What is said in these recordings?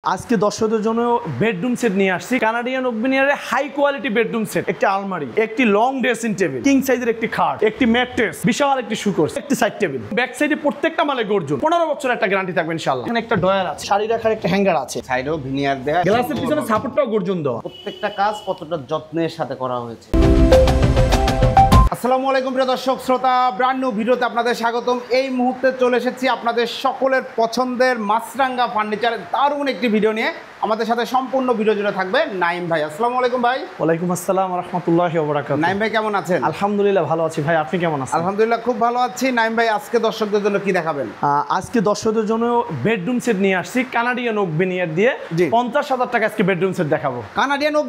আজকে দর্শকদের জন্য বেডরুম সেট নিয়ে আসছি কানাডিয়ান ওক ভিনিয়ারের হাই কোয়ালিটি বেডরুম সেট, একটি আলমারি, একটি লং ড্রেসিং টেবিল, কিং সাইজের একটি খাট, একটি ম্যাট্রেস, বিশাল একটি শোকেস, একটি সাইড টেবিল। ব্যাক সাইডে প্রত্যেকটা মালে গর্জন 15 বছর একটা গ্যারান্টি থাকবে ইনশাআল্লাহ। এখানে একটা ডয়ার আছে, শাড়ি রাখার একটা হ্যাঙ্গার আছে, সাইডেও ভিনিয়ার দেয়া, গ্লাসের পিছনে সাপোর্টটাও গর্জন দেওয়া। প্রত্যেকটা কাজ কতটা যত্নের সাথে করা হয়েছে। আসসালামু আলাইকুম প্রিয় দর্শক শ্রোতা, ব্র্যান্ড নিউ ভিডিওতে আপনাদের স্বাগতম। এই মুহূর্তে চলে এসেছি আপনাদের সকলের পছন্দের মাছরাঙ্গা ফার্নিচারের দারুণ একটি ভিডিও নিয়ে। আমাদের সাথে সম্পূর্ণ ভিডিও জুড়ে থাকবে নাইম ভাই। আসসালামু আলাইকুম ভাই। ওয়ালাইকুম আসসালাম ওয়া রাহমাতুল্লাহি ওয়া বারাকাতুহু। নাইম ভাই কেমন আছেন? আলহামদুলিল্লাহ ভালো আছি ভাই, আপনি কেমন আছেন? আলহামদুলিল্লাহ খুব ভালো আছি। নাইম ভাই আজকে দর্শকদের জন্য কি দেখাবেন? আজকে দর্শকদের জন্য বেডরুম সেট নিয়ে আসছি কানাডিয়ান ওক ভিনিয়ার দিয়ে। 50,000 টাকা আজকে বেডরুম সেট দেখাবো। কানাডিয়ান ওক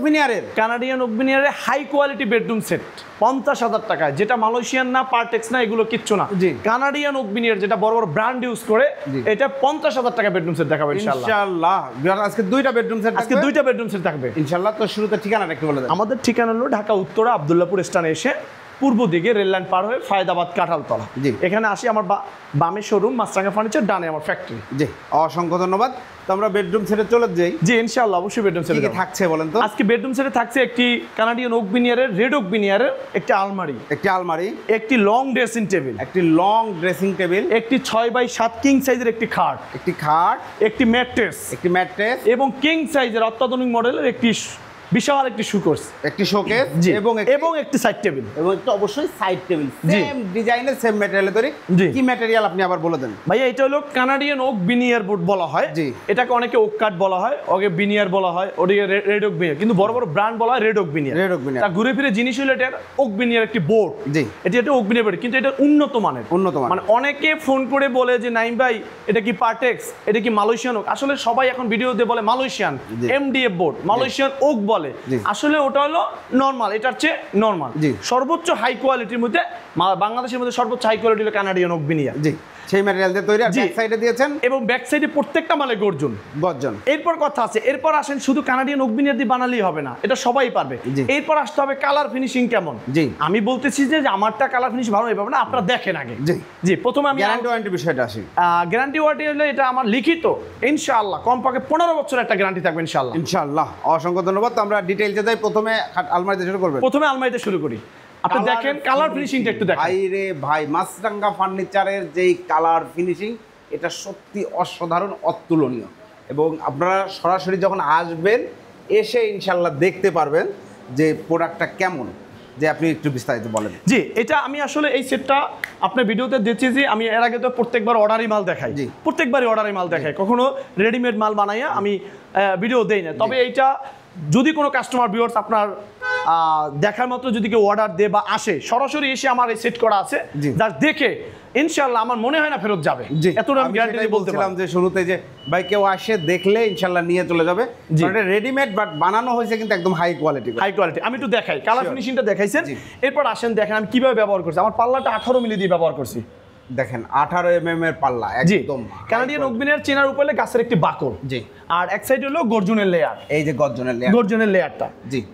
ভিনিয়ারের হাই কোয়ালিটি বেডরুম সেট 50,000 টাকায়, যেটা মালয়েশিয়ান না, পার্টেক্স না, এগুলো কিচ্ছু না। কানাডিয়ান ওক ভিনিয়ার যেটা বড় বড় ব্র্যান্ড ইউজ করে, এটা 50,000 টাকা বেডরুম সেট দেখাবো ইনশাআল্লাহ। আজকে দুইটা বেডরুম সেট, আজকে দুইটা বেডরুম সেট থাকবে ইনশাআল্লাহ। তো শুরুতে ঠিকানাটা একটু বলে দেন। আমাদের ঠিকানা হলো ঢাকা উত্তরা আব্দুল্লাহপুর স্টেশনে এসে পূর্ব দিকে রেল লাইন পার হয়ে ফায়দাবাদ কাঁঠালতলা, এখানে আসি। আমার বামে শোরুম মাছরাঙ্গা ফার্নিচার, ডানে আমার ফ্যাক্টরি। জি, অসংখ্য ধন্যবাদ। তো আমরা বেডরুম সেটে চলে যাই। জি ইনশাআল্লাহ, অবশ্যই বেডরুম সেটে কি থাকছে বলেন তো। আজকে বেডরুম সেটে থাকছে একটি কানাডিয়ান ওক ভিনিয়ারের, রেড ওক ভিনিয়ারের একটি আলমারি, একটি লং ড্রেসিং টেবিল, একটি 6x7 কিং সাইজের একটি খাট, একটি ম্যাট্রেস, এবং কিং সাইজের অত্যাধুনিক মডেলের একটি বিশাল একটি শোকেস, এবং একটি সাইড টেবিল, এবং একটা অবশ্যই সাইড টেবিল সেম ডিজাইনের সেম ম্যাটেরিয়ালে তৈরি। কি ম্যাটেরিয়াল আপনি আবার বলে দেন ভাইয়া? এটা হলো কানাডিয়ান ওক ভিনিয়ার বোর্ড বলা হয়। এটাকে অনেকে ওক কাট বলা হয়, ওকে ভিনিয়ার বলা হয়, ওদিকে রেড ওক ভিনিয়ার, কিন্তু বড় বড় ব্র্যান্ড বলা হয় রেড ওক ভিনিয়ার। তা ঘুরে ফিরে জিনিস হলো এটা ওক ভিনিয়ার একটি বোর্ড। এটা ওক ভিনিয়ার বোর্ড, কিন্তু এটা উন্নত মানের। মানে অনেকে ফোন করে বলে যে নাইম ভাই এটা কি পার্টেক্স, এটা কি মালয়েশিয়ান ওক। আসলে সবাই এখন ভিডিওতে বলে Malaysian MDF board, Malaysian oak বলে। আসলে ওটা হলো নরমাল, এটার চেয়ে নরমাল। সর্বোচ্চ হাই কোয়ালিটির মধ্যে, বাংলাদেশের মধ্যে সর্বোচ্চ হাই কোয়ালিটি হলো কানাডিয়ান ওক ভিনিয়ার। সেই ম্যাটেরিয়াল দিয়ে তৈরি, আর ব্যাক সাইডে দিয়েছেন, এবং ব্যাক সাইডে প্রত্যেকটা মালে গর্জন। এরপর কথা আছে, এরপর আসেন শুধু কানাডিয়ান ওক ভিনিয়ার দিয়ে বানালেই হবে না, এটা সবাই পারবে। এরপর আসতে হবে কালার ফিনিশিং কেমন। আমি বলতেছি যে আমারটা কালার ফিনিশিং ভালো হবে না, আপনারা দেখেন আগে। জি প্রথমে আমি গ্যারান্টি ওয়ারেন্টি বিষয়টা আসি। গ্যারান্টি ওয়ারেন্টি হলো এটা আমার লিখিত, ইনশাআল্লাহ কমপক্ষে 15 বছর একটা গ্যারান্টি থাকবে ইনশাআল্লাহ। অসংখ্য ধন্যবাদ। তো আমরা ডিটেইলসে যাই। প্রথমে আলমারিতে শুরু করব। প্রথমে আলমারিতে শুরু করি। আপনি দেখেন কালার ফিনিশিংটা একটু দেখেন। ভাই রে ভাই, মাছরাঙ্গা ফার্নিচারের যেই কালার ফিনিশিং, এটা সত্যি অসাধারণ, অতুলনীয়। এবং আপনারা সরাসরি যখন আসবেন, এসে ইনশাআল্লাহ দেখতে পারবেন যে প্রোডাক্টটা কেমন। যে আপনি একটু বিস্তারিত বলেন। জি, এটা আমি আসলে এই সেটটা আপনার ভিডিওতে দেখেছি। আমি এর আগে তো প্রত্যেকবার অর্ডারি মাল দেখাই, প্রত্যেকবারই অর্ডারি মাল দেখাই, কখনো রেডিমেড মাল বানাইয়া আমি ভিডিও দেই না। তবে এইটা যদি কোনো কাস্টমার ভিউয়ার্স আপনার দেখার মতো যদি কেউ অর্ডার দেয় বা আসে, সরাসরি এসে আমার এই সেট করা আছে, যার দেখে ইনশাআল্লাহ আমার মনে হয় না ফেরত যাবে। এতটা আমি গ্যারান্টি দিয়ে বলছিলাম যে শুরুতে যে ভাই কেউ আসে দেখলে ইনশাআল্লাহ নিয়ে চলে যাবে। এটা রেডিমেড বাট বানানো হয়েছে কিন্তু একদম হাই কোয়ালিটি। আমি একটু দেখাই, কালার ফিনিশিংটা দেখাইছেন। এরপর আসেন দেখেন আমি কিভাবে ব্যবহার করছি। আমার পাল্লাটা 18 মিলি দিয়ে ব্যবহার করছি। দেখেন 18 mm এর পাল্লা, একদম কানাডিয়ান ওক ভিনিয়ার চেনার উপরে গাছের একটি বাকল। আর এক সাইড হলো গর্জনের লেয়ার। এই যে গর্জনের লেয়ারটা,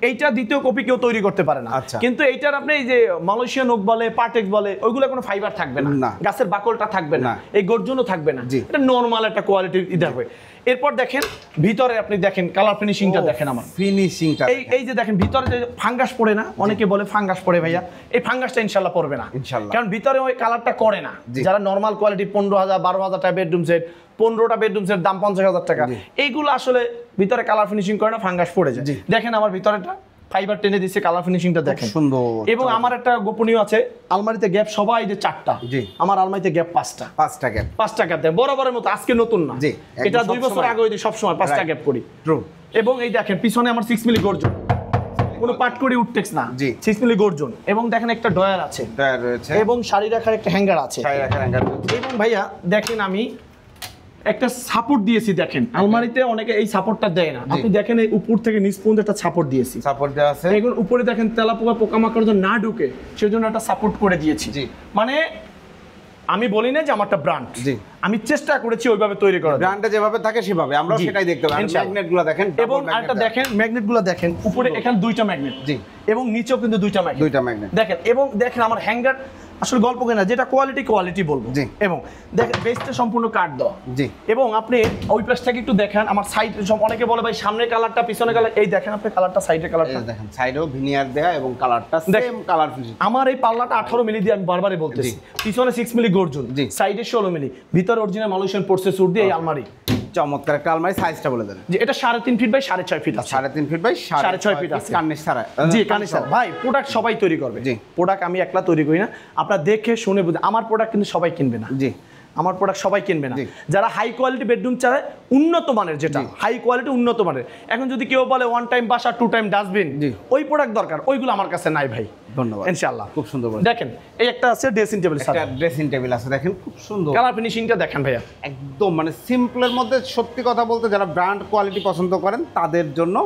এইটা দ্বিতীয় কপি কেউ তৈরি করতে পারে না। কিন্তু এইটার আপনি এই যে মালয়েশিয়ান ওক বলে, পার্টেক্স বলে, ওইগুলো কোনো ফাইবার থাকবে না, গাছের বাকলটা থাকবে না, এই গর্জনও থাকবে না। এটা নরমাল একটা কোয়ালিটি থাকবে। এরপর দেখেন ভিতরে, আপনি দেখেন কালার ফিনিশিংটা দেখেন। আমার ফিনিশিংটা এই যে দেখেন ভিতরে যে ফাঙ্গাস পড়ে না, অনেকে বলে ফাঙ্গাস পড়ে ভাইয়া, এই ফাঙ্গাসটা ইনশাআল্লাহ পড়বে না ইনশাআল্লাহ, কারণ ভিতরে ওই কালারটা করে না। যারা নরমাল কোয়ালিটি 15,000 12,000 টাকা বেডরুম সেট, 15টা বেডরুম সেট দাম 50,000 টাকা, এইগুলো আসলে ভিতরে কালার ফিনিশিং করে না, ফাঙ্গাস পড়ে যায়। দেখেন আমার ভিতরেটা ফাইবার টেনে দিচ্ছে, কালার ফিনিশিংটা দেখেন সুন্দর। এবং আমার একটা গোপনীয় আছে, আলমারিতে গ্যাপ সবাই যে 4টা, আমার আলমারিতে গ্যাপ 5টা গ্যাপ দেয় বরাবরের মতো। আজকে নতুন না, এটা 2 বছর আগে হইতে সব সময় 5টা গ্যাপ করি। এবং এই দেখেন পিছনে আমার 6 মিলি গর্জন, কোনো পাট করে উঠতেক্স না, 6 মিলি গর্জন। এবং দেখেন একটা ডয়ার আছে, এবং শাড়ি রাখার একটা হ্যাঙ্গার আছে। এবং ভাইয়া দেখেন আমি একটা সাপোর্ট দিয়েছি। দেখেন আলমারিতে অনেকে এই সাপোর্টটা দেয় না, আপনি দেখেন এই উপর থেকে নিচ পর্যন্ত একটা সাপোর্ট দিয়েছি, সাপোর্ট দেওয়া আছে। এখন উপরে দেখেন তেলাপোকা পোকামাকড় যেন না ঢুকে, সেজন্য একটা সাপোর্ট করে দিয়েছি। মানে আমি বলি না যে আমারটা ব্র্যান্ড, আমি চেষ্টা করেছি ওইভাবে তৈরি করার। ব্র্যান্ডটা যেভাবে থাকে সেভাবে আমরা সেটাই দেখতে পাই। ম্যাগনেটগুলো দেখেন, এবং আরেকটা দেখেন ম্যাগনেটগুলো দেখেন, উপরে এখানে 2টা ম্যাগনেট, এবং নিচেও কিন্তু 2টা ম্যাগনেট দেখেন। এবং দেখেন আমার হ্যাঙ্গার আসলে গল্প কেনা যেটা কোয়ালিটি বলবো। এবং দেখেন বেসটা সম্পূর্ণ কাট দাও। জি। এবং আপনি ওই পাশ থেকে একটু দেখেন আমার সাইড অনেকে বলে ভাই সামনের কালারটা পিছনের কালার, এই দেখেন আপনি কালারটা সাইডের কালারটা দেখেন, সাইডেও ভিনিয়ার দেয়া এবং কালারটা সেম কালার ফিনিশ। আমার এই পাল্লাটা 18 মিলি দিয়ে আমি বারবারই বলতেছি, পিছনে 6 মিলি গর্জন, সাইডে 16 মিলি, ভিতরে অরিজিনাল মালয়েশিয়ান পোর্সে সুট দিয়ে এই আলমারি। চমৎকার একটা আলমারি। সাইজটা বলে দেন। যে এটা 3.5 ফিট বাই 6.5 ফিট আছে। 3.5 ফিট বাই 6.5 ফিট আছে। কার্নিশ ছাড়া। জি, কার্নিশ ছাড়া। ভাই প্রোডাক্ট সবাই তৈরি করবে। জি, প্রোডাক্ট আমি একলা তৈরি করি না, আপনারা দেখে শুনে বুঝে। আমার প্রোডাক্ট কিন্তু সবাই কিনবে না। জি, আমার প্রোডাক্ট সবাই কিনবে না। যারা হাই কোয়ালিটি বেডরুম চায়, উন্নত মানের, যেটা হাই কোয়ালিটি উন্নত মানের। এখন যদি কেউ বলে 1 টাইম বাসা 2 টাইম ডাস্টবিন, ওই প্রোডাক্ট দরকার, ওইগুলো আমার কাছে নাই ভাই। ধন্যবাদ। ইনশাআল্লাহ। খুব সুন্দর বলেন। দেখেন এই একটা আছে ড্রেসিং টেবিল, একটা ড্রেসিং টেবিল আছে, দেখেন খুব সুন্দর। কালার ফিনিশিংটা দেখেন ভাইয়া, একদম মানে সিম্পলের মধ্যে। সত্যি কথা বলতে যারা ব্র্যান্ড কোয়ালিটি পছন্দ করেন তাদের জন্য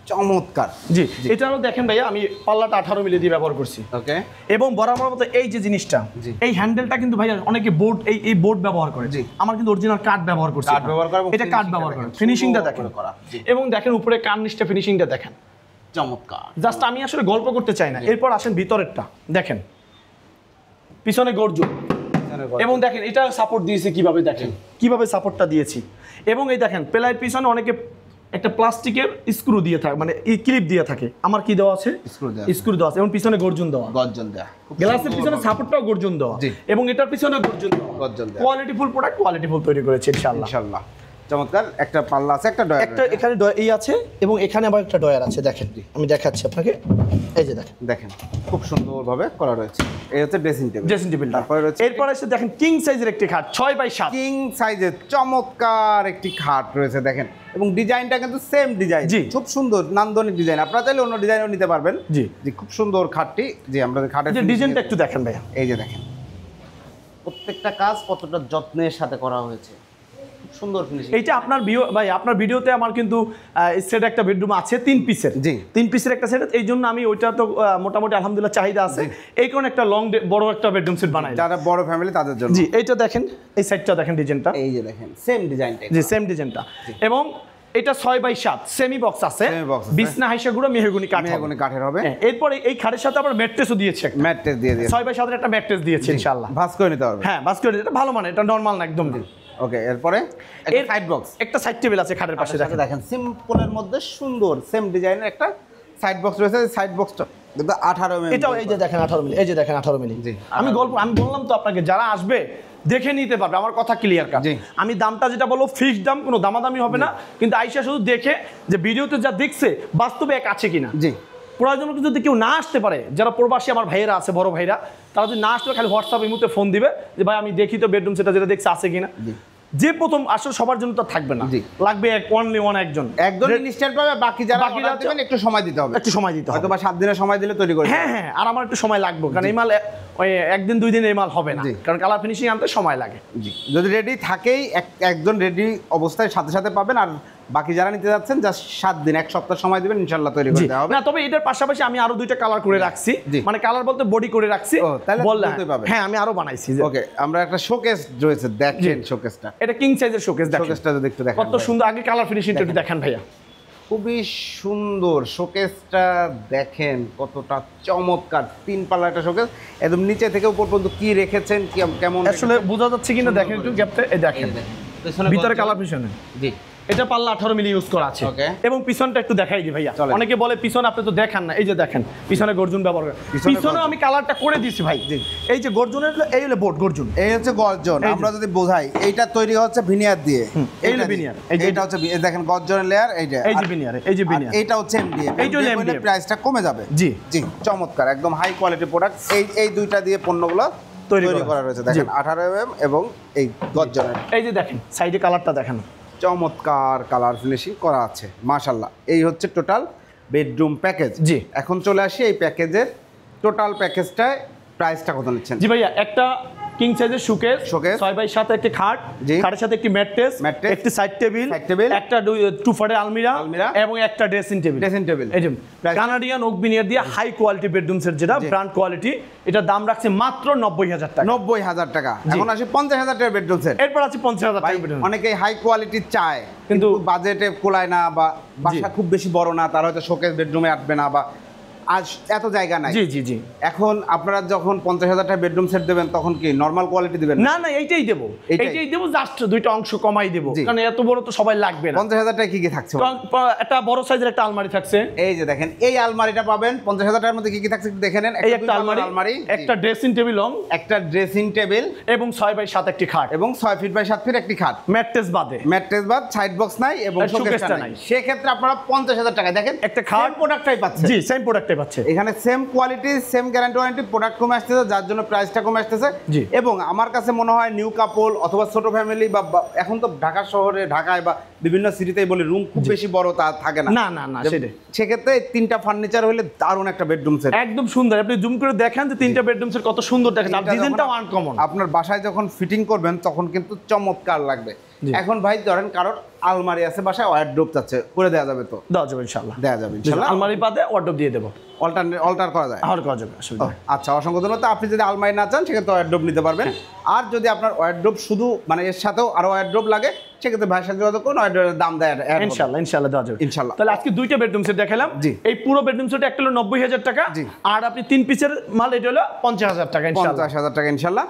চমৎকার। জি, এটারও দেখেন ভাইয়া আমি পাল্লাটা 18 মিলি দিয়ে ব্যবহার করছি। ওকে। এবং বরাবর মতো এই যে জিনিসটা, এই হ্যান্ডেলটা কিন্তু ভাইয়া অনেকে বোর্ড এই বোর্ড ব্যবহার করে। জি, আমার কিন্তু অরিজিনাল কাঠ ব্যবহার করছি। কাঠ ব্যবহার করে, এটা কাঠ ব্যবহার করে। ফিনিশিংটা দেখেন। এবং দেখেন উপরে কার্নিশটা ফিনিশিংটা দেখেন চমৎকার। জাস্ট আমি আসলে গল্প করতে চাই না। এরপর আসেন ভিতরেরটা দেখেন, পিছনে গর্জন। এবং দেখেন এটা সাপোর্ট দিয়েছে কিভাবে, দেখেন কিভাবে সাপোর্টটা দিয়েছি। এবং এই দেখেন প্লাইয়ের পিছনে অনেকে একটা প্লাস্টিকের স্ক্রু দিয়ে থাকে, মানে এই ক্লিপ দিয়ে থাকে। আমার কি দেওয়া আছে? স্ক্রু দেওয়া আছে। এবং পিছনে গর্জন দেওয়া। গ্লাসের পিছনে সাপোর্টটাও গর্জন দেওয়া। এবং এটার পিছনে গর্জন দেওয়া। কোয়ালিটিফুল প্রোডাক্ট, কোয়ালিটিফুল তৈরি করেছে ইনশাআল্লাহ। চমৎকার। একটা পাল্লা আছে, একটা ডয়ার, একটা এখানে এই আছে এবং এখানে আবার একটা ডয়ার আছে। দেখেন আমি দেখাচ্ছি আপনাকে, এই যে দেখেন খুব সুন্দরভাবে করা রয়েছে। এই হচ্ছে ড্রেসিং টেবিল। তারপরে রয়েছে, এরপর এসে দেখেন কিং সাইজের একটি খাট 6x7। কিং সাইজের চমৎকার একটি খাট রয়েছে দেখেন। এবং ডিজাইনটা কিন্তু সেম ডিজাইন। জি, খুব সুন্দর নান্দনিক ডিজাইন। আপনারা চাইলে অন্য ডিজাইনও নিতে পারবেন। জি জি, খুব সুন্দর খাটটি। জি, আমরা খাটের ডিজাইনটা একটু দেখেন ভাইয়া। এই যে দেখেন প্রত্যেকটা কাজ কতটা যত্নের সাথে করা হয়েছে, সুন্দর ফিনিশিং। এইটা আপনার ভাই আপনার ভিডিওতে আমার কিন্তু সেট একটা বেডরুম আছে 3 পিসের। জি, 3 পিসের একটা সেট। এই জন্য আমি ওইটা তো মোটামুটি আলহামদুলিল্লাহ চাহিদা আছে, এই কারণে একটা বড় একটা বেডরুম সেট বানাই, যারা বড় ফ্যামিলি তাদের জন্য। জি, এইটা দেখেন, এই সাইডটা দেখেন ডিজাইনটা, এই যে দেখেন সেম ডিজাইনটা। জি, সেম ডিজাইনটা। এবং এটা 6x7 সেমি বক্স আছে। বিছনা হাইসা গুঁড়ো মেহগনি কাঠের হবে। এরপর এই খাটের সাথে আবার ম্যাট্রেসও দিয়েছে। ম্যাট্রেস দিয়ে দিয়েছে, 6x7 এর একটা ম্যাট্রেস দিয়েছে ইনশাআল্লাহ। ভাঁজ করে নিতে হবে। হ্যাঁ, ভাঁজ করে দিতে, ভালো মানে, এটা নরমাল না একদম। ওকে। এরপরে একটা সাইড বক্স, একটা সাইড টেবিল আছে খাটের পাশে। দেখেন সিম্পলের মধ্যে সুন্দর সেম ডিজাইনের একটা সাইড বক্স রয়েছে। সাইড বক্সটা দেখো 18 মিলি। এটাও এই যে দেখেন 18 মিলি, এই যে দেখেন 18 মিলি। আমি বললাম তো আপনাকে, যারা আসবে দেখে নিতে পারবে, আমার কথা ক্লিয়ার কাট। আমি দামটা যেটা বলবো ফিক্সড দাম, কোনো দামাদামি হবে না। কিন্তু আইসা শুধু দেখে যে ভিডিওতে যা দেখছে বাস্তবে এক আছে কিনা। জি, প্রয়োজন যদি কেউ না আসতে পারে, যারা প্রবাসী আমার ভাইয়েরা আছে, বড় ভাইরা, তারা যদি না আসতে খালি হোয়াটসঅ্যাপ এই মুহূর্তে ফোন দিবে যে ভাই আমি দেখি তো বেডরুম সেটা যেটা দেখছে আছে কিনা। যে প্রথম আসলে সবার জন্য তো থাকবে না, লাগবে অনলি একজন ইনস্ট্যান্ট পাবে। বাকি যারা দিবেন একটু সময় দিতে হবে, হয়তো বা 7 দিনের সময় দিলে তৈরি করে। হ্যাঁ, আর আমার একটু সময় লাগবে, কারণ এই মাল ওই 1 দিন 2 দিন এই মাল হবে না, কারণ কালার ফিনিশিং আনতে সময় লাগে। জি, যদি রেডি থাকেই একজন রেডি অবস্থায় সাথে সাথে পাবেন। আর বাকি যারা নিতে যাচ্ছেন জাস্ট 7 দিন 1 সপ্তাহ সময় দিবেন, ইনশাআল্লাহ তৈরি করে দেওয়া হবে। না, তবে এটার পাশাপাশি আমি আরো 2টা কালার করে রাখছি, মানে কালার বলতে বডি করে রাখছি। বললাম হ্যাঁ, আমি আরো বানাইছি। ওকে, আমরা একটা শোকেস রয়েছে, দেখেন শোকেসটা। এটা কিং সাইজের শোকেস। দেখেন শোকেসটা যদি একটু দেখেন কত সুন্দর। আগে কালার ফিনিশিংটা একটু দেখেন ভাইয়া, খুবই সুন্দর শোকেসটা। দেখেন কতটা চমৎকার, 3 পাল্লা একটা শোকেস। একদম নিচে থেকে উপর পর্যন্ত কি রেখেছেন, কেমন আসলে বোঝা যাচ্ছে কিনা দেখেন একটু গ্যাপটা। এই দেখেন ভিতরে কালার ফিনিশিং। জি, এটা পাল্লা 18 মিলি ইউজ করা আছে। এবং পিছনটা একটু দেখাই দিই ভাইয়া। অনেকে বলে পিছন আপনি তো দেখান না, এই যে দেখেন পিছনে গর্জন ব্যবহার করে। পিছনে আমি কালারটা করে দিয়েছি ভাই। এই যে গর্জনের, এই হলো বোর্ড গর্জন, এই হচ্ছে গর্জন। আমরা যদি বোঝাই, এইটা তৈরি হচ্ছে ভিনিয়ার দিয়ে, এই হলো ভিনিয়ার। এইটা হচ্ছে দেখেন গর্জনের লেয়ার, এইটা এই যে ভিনিয়ার, এই যে ভিনিয়ার। এইটা হচ্ছে এমডিএফ। এইটা হলো এমডিএফ, প্রাইসটা কমে যাবে। জি জি, চমৎকার, একদম হাই কোয়ালিটি প্রোডাক্ট। এই দুইটা দিয়ে পণ্যগুলো তৈরি করা রয়েছে। দেখেন 18 mm এবং এই গর্জনের। এই যে দেখেন সাইডে কালারটা দেখেন, চমৎকার কালার ফিনিশিং করা আছে মাশাআল্লাহ। এই হচ্ছে টোটাল বেডরুম প্যাকেজ। জি, এখন চলে আসি এই প্যাকেজের টোটাল প্যাকেজটায় প্রাইসটা কত নিচ্ছেন? জি ভাইয়া, একটা কিং সাইজের শোকেস 6x7 একটি খাট, খাটের সাথে একটি ম্যাট্রেস, একটি সাইড টেবিল, একটা 2 ফুটের আলমিরা এবং একটা ড্রেসিং টেবিল। এই যে কানাডিয়ান ওক বিনিয়ার দিয়ে হাই কোয়ালিটি বেডরুম সেট, যেটা ব্র্যান্ড কোয়ালিটি। এটা দাম রাখছে মাত্র 90,000 টাকা। 90,000 টাকা। এখন আসি 50,000 টাকার বেডরুম সেট। এরপর আছে 50,000 টাকা বেডরুম। অনেকেই হাই কোয়ালিটি চায় কিন্তু বাজেটে কোলায় না, বা বাসা খুব বেশি বড় না, তার হয়তো শোকেস বেডরুমে আটবে না, বা আজ এত জায়গা নাই। জি জি জি। এখন আপনারা যখন 50,000 টাকা বেডরুম সেট দেবেন তখন কি নরমাল কোয়ালিটি দিবেন? না না, এইটাই দেবো, এইটাই দেবো, জাস্ট দুইটা অংশ কমাই দেবো, কারণ এত বড় তো সবাই লাগবে না। 50,000 টাকা কি কি থাকছে? একটা বড় সাইজের একটা আলমারি থাকছে, এই যে দেখেন এই আলমারিটা পাবেন 50,000 টাকার মধ্যে কি কি থাকছে একটু দেখে নেন। এই একটা আলমারি, একটা ড্রেসিং টেবিল, একটা ড্রেসিং টেবিল এবং 6x7 একটি খাট, এবং 6 ফিট বাই 7 ফিট একটি খাট, ম্যাট্রেস বাদে, ম্যাট্রেস বাদ, সাইড বক্স নাই এবং শোকেসটা নাই। সেই ক্ষেত্রে আপনারা 50,000 টাকা দেখেন একটা খাট প্রোডাক্টটাই পাচ্ছেন। জি, সেম প্রোডাক্টটাই পাচ্ছে। এখানে same quality, same guarantee warranty, product কমে আসতেছে, যার জন্য প্রাইসটা কমে আসতেছে। এবং আমার কাছে মনে হয় নিউ কাপল অথবা ছোট ফ্যামিলি বা এখন তো ঢাকা শহরে, ঢাকায় বা বিভিন্ন সিটিতেই বলি রুম খুব বেশি বড় তা থাকে না। না না না, সেটাই। সেক্ষেত্রে তিনটা ফার্নিচার হলে দারুণ একটা বেডরুম সেট, একদম সুন্দর। আপনি জুম করে দেখেন যে তিনটা বেডরুম সেট কত সুন্দর দেখেন, আর ডিজাইনটাও আনকমন। আপনার বাসায় যখন ফিটিং করবেন তখন কিন্তু চমৎকার লাগবে। এখন ভাই ধরেন কারোর আলমারি আছে বাসায়, ওয়ারড্রোব চাচ্ছে, করে দেওয়া যাবে তো? দেওয়া যাবে ইনশাআল্লাহ, দেওয়া যাবে ইনশাআল্লাহ। আলমারি বাদে ওয়ারড্রোব দিয়ে দেব, অল্টার করা যায়, করা যাবে। আচ্ছা, অসংখ্য ধন্যবাদ। আপনি যদি আলমারি না চান সেক্ষেত্রে ওয়ারড্রোব নিতে পারবেন। আর যদি আপনার ওয়ারড্রোব শুধু মানে এর সাথেও আরো ওয়ারড্রোব লাগে সেক্ষেত্রে ভাইয়ের সাথে যোগাযোগ করুন, ওয়ারড্রোবের দাম দেয় ইনশাআল্লাহ, ইনশাআল্লাহ দেওয়া যাবে ইনশাআল্লাহ। তাহলে আজকে দুইটা বেডরুম সেট দেখালাম। এই পুরো বেডরুম সেট একটা হলো 90,000 টাকা, আর আপনি 3 পিসের মাল এটা হলো 50,000 টাকা ইনশাআল্লাহ। 50,000 টাকা ইনশাআল্লাহ।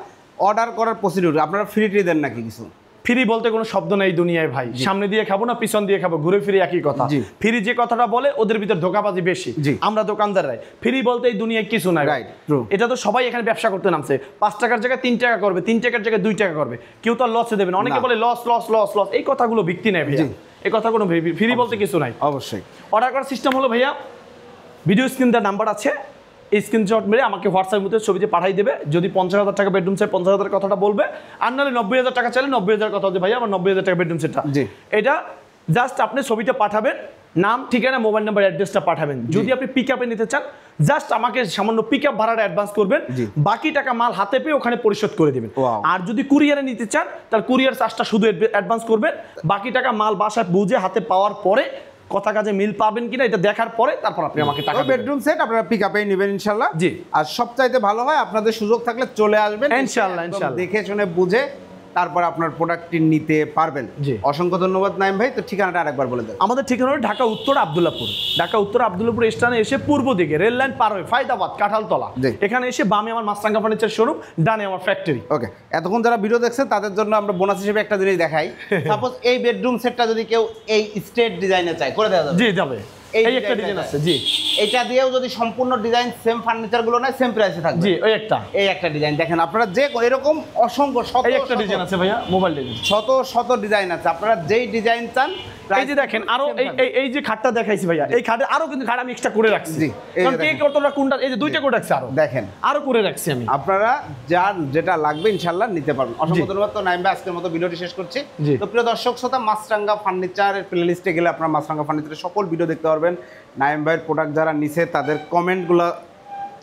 অর্ডার করার প্রসিডিউর আপনারা ফ্রি দেন নাকি কিছু? ফ্রি বলতে কোনো শব্দ নেই দুনিয়ায় ভাই, সামনে দিয়ে খাবো না পিছন দিয়ে খাবো, ঘুরে ফিরে একই কথা। ফ্রি যে কথাটা বলে ওদের ভিতর ধোঁকাবাজি বেশি, আমরা দোকানদাররাই। ফ্রি বলতে এই দুনিয়ায় কিছু নাই, এটা তো সবাই এখানে ব্যবসা করতে নামছে। 5 টাকার জায়গায় 3 টাকা করবে, 3 টাকার জায়গায় 2 টাকা করবে, কেউ তো লসে দেবে না। অনেকে বলে লস লস লস লস, এই কথাগুলো ভিত্তি নেই ভাইয়া, এই কথা কোনো ফ্রি বলতে কিছু নাই। অবশ্যই অর্ডার করার সিস্টেম হলো ভাইয়া, ভিডিও স্ক্রিন দেওয়ার নাম্বার আছে, এই স্ক্রিনশট মেরে আমাকে হোয়াটসঅ্যাপের মধ্যে ছবিতে পাঠিয়ে দেবে। যদি 50,000 টাকা বেডরুম সেট 50,000 কথাটা বলবে, আর নাহলে 90,000 টাকা চাইলে 90,000 কথা হচ্ছে ভাইয়া আমার 90,000 টাকা বেডরুম সেটটা। এটা জাস্ট আপনি ছবিটা পাঠাবেন, নাম, ঠিকানা, মোবাইল নাম্বার, অ্যাড্রেসটা পাঠাবেন। যদি আপনি পিক আপে নিতে চান জাস্ট আমাকে সামান্য পিক আপ ভাড়াটা অ্যাডভান্স করবেন, বাকি টাকা মাল হাতে পেয়ে ওখানে পরিশোধ করে দেবেন। আর যদি কুরিয়ারে নিতে চান তাহলে কুরিয়ার চার্জটা শুধু অ্যাডভান্স করবেন, বাকি টাকা মাল বাসায় বুঝে হাতে পাওয়ার পরে কথা কাজে মিল পাবেন কিনা এটা দেখার পরে তারপর আপনি আমাকে টাকা বেডরুম সেট আপনারা পিক আপে নেবেন ইনশাআল্লাহ। জি, আর সবচাইতে ভালো হয় আপনাদের সুযোগ থাকলে চলে আসবেন ইনশাআল্লাহ, ইনশাআল্লাহ দেখে শুনে বুঝে তারপর আপনার প্রোডাক্টটি নিতে পারবেন। অসংখ্য ধন্যবাদ নাইম ভাই। তো ঠিকানাটা আরেকবার বলে দেন। আমাদের ঠিকানা হলো ঢাকা উত্তর আব্দুল্লাহপুর। ঢাকা উত্তর আব্দুল্লাহপুর স্টেশনে এসে পূর্ব দিকে রেল লাইন পার হয়ে ফায়দাবাদ কাঁঠালতলা, এখানে এসে বামে আমার মাছরাঙ্গা ফার্নিচার শোরুম, ডানে আমার ফ্যাক্টরি। ওকে, এতক্ষণ যারা ভিডিও দেখছেন তাদের জন্য আমরা বোনাস হিসেবে একটা জিনিস দেখাই। সাপোজ এই বেডরুম সেটটা যদি কেউ এই স্ট্রেট ডিজাইনে চায়, করে দেওয়া যাবে? জি যাবে। এই একটা ডিজাইন আছে, জি এটা দিয়েও যদি সম্পূর্ণ ডিজাইন সেম ফার্নিচার গুলো নয়, সেম প্রাইসে থাকবে। জি, ওই একটা, এই একটা ডিজাইন দেখেন আপনারা, যে এরকম অসংখ্য শত একটা ডিজাইন আছে ভাইয়া, মোবাইল ডিজাইন, শত শত ডিজাইন আছে। আপনারা যেই ডিজাইন চান, এই যে দেখেন আরো এই যে খাটটা দেখাইছি ভাইয়া, এই খাটে আরো কিন্তু খাট আমি এক্সট্রা করে রাখছি। কারণ কে কতটা কোনটা, এই যে দুইটা করে রাখছি, আরো দেখেন আরো করে রাখছি আমি। আপনারা যার যেটা লাগবে ইনশাআল্লাহ নিতে পারবেন। অসংখ্য ধন্যবাদ। তো নাইম ভাই আজকের মতো ভিডিওটি শেষ করছি। তো প্রিয় দর্শক শ্রোতা, মাছরাঙ্গা ফার্নিচারের প্লেলিস্টে গেলে আপনারা মাছরাঙ্গা ফার্নিচারের সকল ভিডিও দেখতে পারবেন। নাইম ভাইয়ের প্রোডাক্ট যারা নিছে তাদের কমেন্টগুলো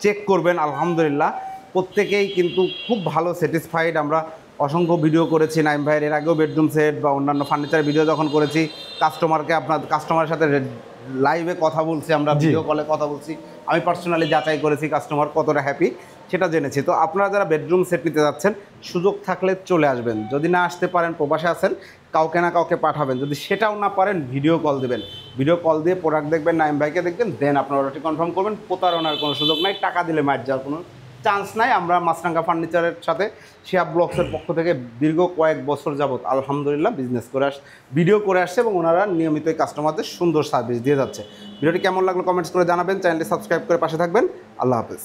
চেক করবেন। আলহামদুলিল্লাহ প্রত্যেকেই কিন্তু খুব ভালো স্যাটিসফাইড। আমরা অসংখ্য ভিডিও করেছি নাইম ভাইয়ের, এর আগেও বেডরুম সেট বা অন্যান্য ফার্নিচার ভিডিও যখন করেছি, কাস্টমারের সাথে লাইভে কথা বলছি, আমরা ভিডিও কলে কথা বলছি, আমি পার্সোনালি যাচাই করেছি কাস্টমার কতটা হ্যাপি সেটা জেনেছি। তো আপনারা যারা বেডরুম সেট নিতে যাচ্ছেন, সুযোগ থাকলে চলে আসবেন। যদি না আসতে পারেন, প্রবাসে আছেন, কাউকে না কাউকে পাঠাবেন। যদি সেটাও না পারেন, ভিডিও কল দেবেন। ভিডিও কল দিয়ে প্রোডাক্ট দেখবেন, নাইম ভাইকে দেখবেন, দেন আপনার অর্ডারটি কনফার্ম করবেন। প্রতারণার কোনো সুযোগ নাই, টাকা দিলে মার যাওয়ার কোনো চান্স নাই। আমরা মাছরাঙ্গা ফার্নিচারের সাথে শিহাব ব্লগসের পক্ষ থেকে দীর্ঘ কয়েক বছর যাবত আলহামদুলিল্লাহ বিজনেস করে ভিডিও করে আসছে এবং ওনারা নিয়মিতই কাস্টমারদের সুন্দর সার্ভিস দিয়ে যাচ্ছে। ভিডিওটি কেমন লাগলো কমেন্টস করে জানাবেন। চ্যানেলটি সাবস্ক্রাইব করে পাশে থাকবেন। আল্লাহ হাফেজ।